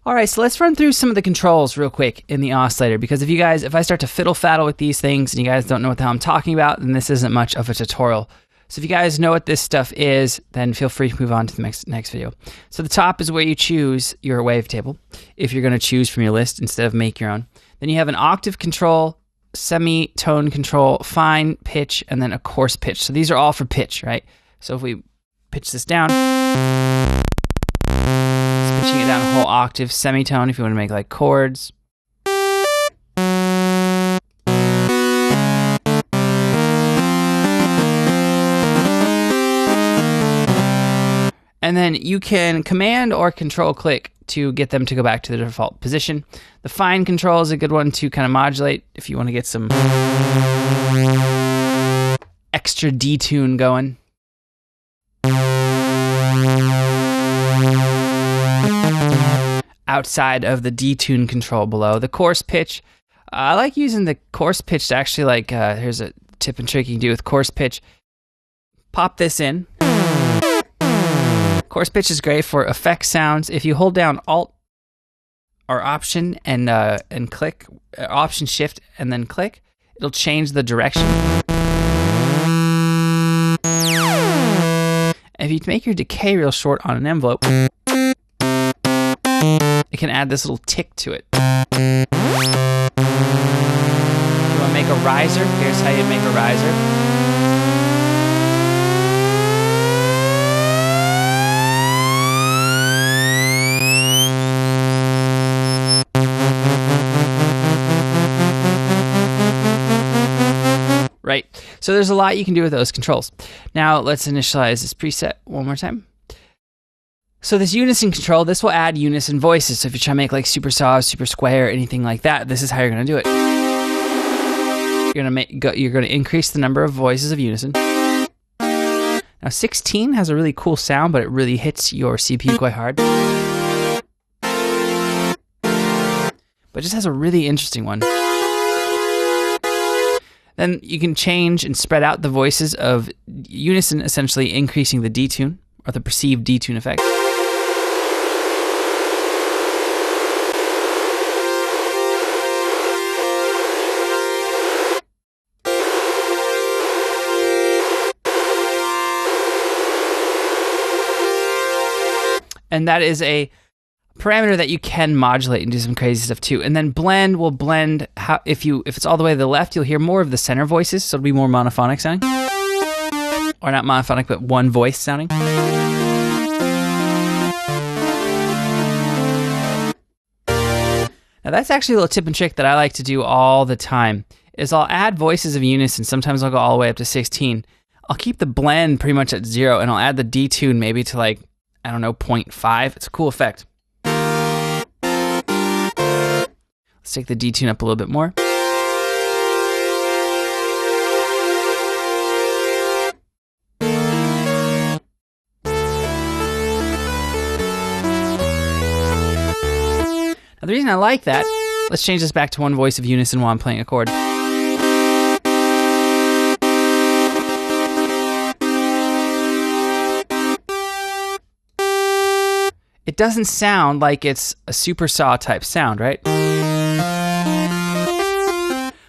All right, so let's run through some of the controls real quick in the oscillator, because if I start to fiddle-faddle with these things and you guys don't know what the hell I'm talking about, then this isn't much of a tutorial. So if you guys know what this stuff is, then feel free to move on to the next video. So the top is where you choose your wavetable, if you're going to choose from your list instead of make your own. Then you have an octave control, semitone control, fine pitch, and then a coarse pitch. So these are all for pitch, right? So if we pitch this down, it's pitching it down a whole octave. Semitone if you want to make like chords. And then you can command or control click to get them to go back to the default position. The fine control is a good one to kind of modulate if you want to get some extra detune going. Outside of the detune control below. The coarse pitch, I like using the coarse pitch to actually like, here's a tip and trick you can do with coarse pitch. Pop this in. Coarse pitch is great for effect sounds. If you hold down Alt or Option and click, Option Shift and then click, it'll change the direction. If you make your decay real short on an envelope, it can add this little tick to it. If you want to make a riser, here's how you make a riser. Right, so there's a lot you can do with those controls. Now let's initialize this preset one more time. So this unison control, this will add unison voices. So if you try to make like super saw, super square, anything like that, this is how you're going to do it. You're going to increase the number of voices of unison. Now 16 has a really cool sound, but it really hits your CPU quite hard. But it just has a really interesting one. Then you can change and spread out the voices of unison, essentially increasing the detune, or the perceived detune effect. And that is a parameter that you can modulate and do some crazy stuff too. And then blend will blend if it's all the way to the left, you'll hear more of the center voices, so it'll be more monophonic sounding. Or not monophonic, but one voice sounding. Now that's actually a little tip and trick that I like to do all the time, is I'll add voices of unison. Sometimes I'll go all the way up to 16. I'll keep the blend pretty much at 0, and I'll add the detune maybe to like, I don't know, 0.5. It's a cool effect. Let's take the detune up a little bit more. Now the reason I like that, let's change this back to one voice of unison while I'm playing a chord. It doesn't sound like it's a super saw type sound, right?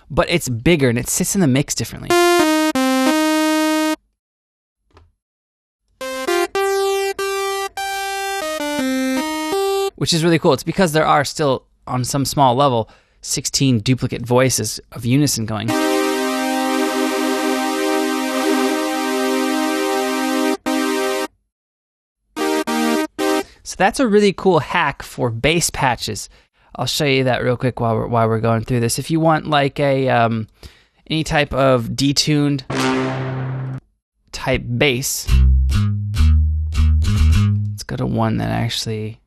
But it's bigger and it sits in the mix differently. Which is really cool. It's because there are still, on some small level, 16 duplicate voices of unison going. So that's a really cool hack for bass patches. I'll show you that real quick while we're going through this. If you want like a any type of detuned type bass, let's go to one that actually.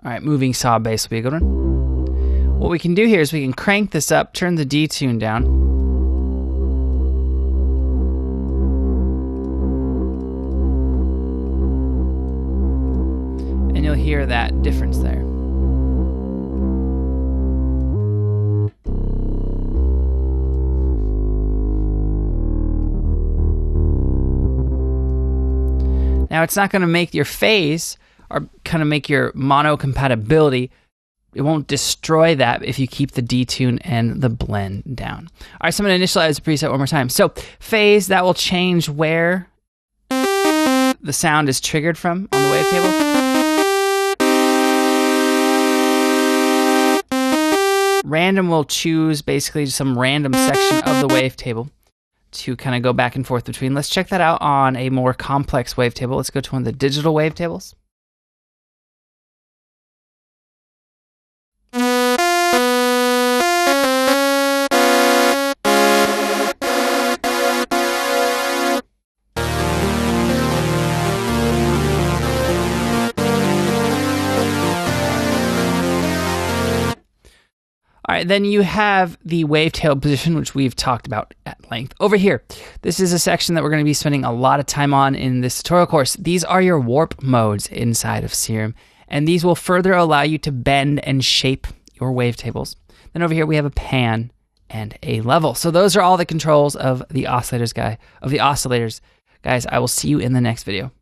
All right, moving saw bass will be a good one. What we can do here is we can crank this up, turn the detune down. And you'll hear that difference there. Now, it's not going to make your phase or kind of make your mono compatibility. It won't destroy that if you keep the detune and the blend down. All right, so I'm going to initialize the preset one more time. So phase, that will change where the sound is triggered from on the wavetable. Random will choose basically some random section of the wavetable to kind of go back and forth between. Let's check that out on a more complex wavetable. Let's go to one of the digital wavetables. All right, then you have the wavetail position, which we've talked about at length. Over here, this is a section that we're going to be spending a lot of time on in this tutorial course. These are your warp modes inside of Serum, and these will further allow you to bend and shape your wavetables. Then over here, we have a pan and a level. So those are all the controls of the oscillators, guys. I will see you in the next video.